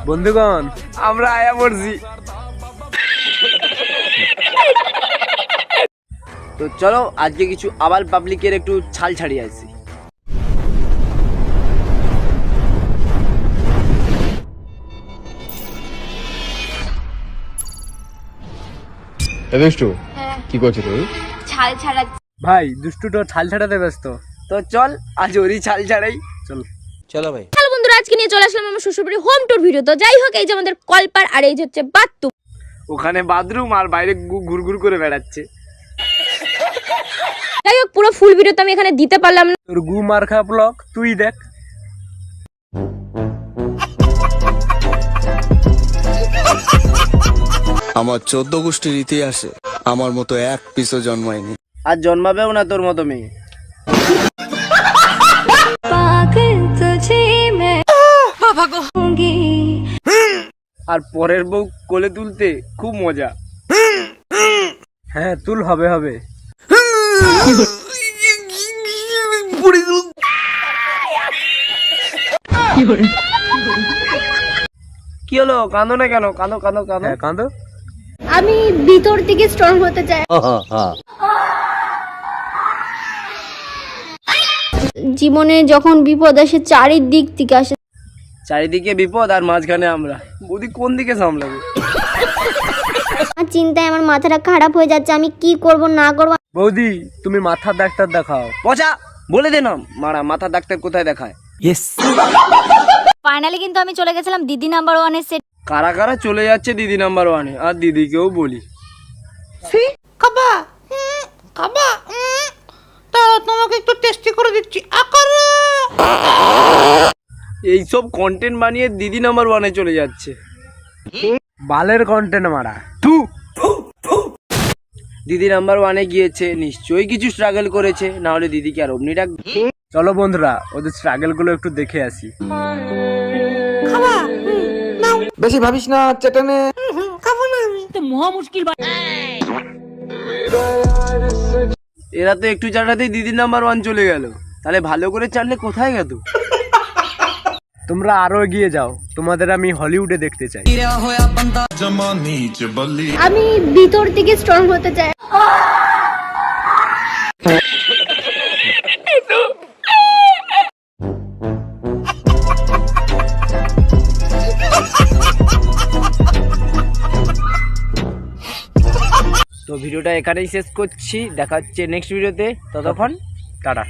বন্ধুগণ আমরা আয়া পড়ছি। তো চলো আজকে কিছু আবাল পাবলিকের একটু ছাল ছাড়িয়ে আসি। কি করছিস তুই? ছাল ছাড়া ভাই দুষ্টু তো ছাল ছাড়াতে ব্যস্ত, তো চল আজ ওরই ছাল ছাড়াই। চল চলো ভাই। হ্যালো বন্ধুরা, আজকে নিয়ে চলে আসলাম আমার শ্বশুরবাড়ির হোম ট্যুর ভিডিও। তো যাই হোক, এই যে আমাদের কলপার আর এই যে হচ্ছে বাথরুম। ওখানে বাথরুম আর বাইরে ঘুরঘুর করে বেড়াচ্ছে। যাই হোক, পুরো ফুল ভিডিও তো আমি এখানে দিতে পারলাম না। তোর গু মার্কা ব্লগ তুই দেখ। আমার 14 গোষ্ঠীর ইতিহাসে আমার মতো এক পিসও জন্মায়নি। আর জন্মাবেও না তোর মতো মেয়ে। আর পরের বউ কোলে তুলতে খুব মজা। হ্যাঁ তুল, হবে হবে। কি হলো, কাঁদো না কেন? কাঁদো কাঁদো কাঁদো কাঁদো। আমি ভিতর থেকে স্ট্রং হতে চাই। জীবনে যখন বিপদ আসে চারিদিক থেকে আসে। চারিদিকে বিপদ আর মাঝখানে আমরা। বৌদি কোন দিকে সামলাবে? আমার চিন্তায় আমার মাথাটা খারাপ হয়ে যাচ্ছে, আমি কি করব না করব। বৌদি তুমি মাথার ডাক্তার দেখাও। পচা বলে দে না মারা, মাথার ডাক্তার কোথায় দেখায়? ফাইনালি কিন্তু আমি চলে গেছিলাম দিদি নাম্বার 1 এর সেট। কারা কারা চলে যাচ্ছে দিদি নাম্বার 1-এ, আর দিদিকেও বলি। তোমাকে একটু টেস্টি করে দিচ্ছি। এইসব কন্টেন্ট বানিয়ে দিদি নাম্বার 1-এ চলে যাচ্ছে। বালের কন্টেন্ট মারা। দিদি নাম্বার 1-এ গিয়েছে, নিশ্চয়ই কিছু স্ট্রাগল করেছে, না হলে দিদিকে আর অমনি ডাক। চলো বন্ধুরা ওদের স্ট্রাগল গুলো একটু দেখে আসি। বেশি ভাবিস না, চেটানে এরা তো একটু চাটাতেই দিদি নাম্বার 1 চলে গেল, তাহলে ভালো করে চাটলে কোথায় গেল? তোমরা আরো এগিয়ে যাও, তোমাদের আমি হলিউডে দেখতে চাই। আমি ভিতর থেকে স্ট্রং হতে চাই। তো ভিডিওটা এখানেই শেষ করছি, দেখা হচ্ছে নেক্সট ভিডিওতে, ততক্ষণ টাটা।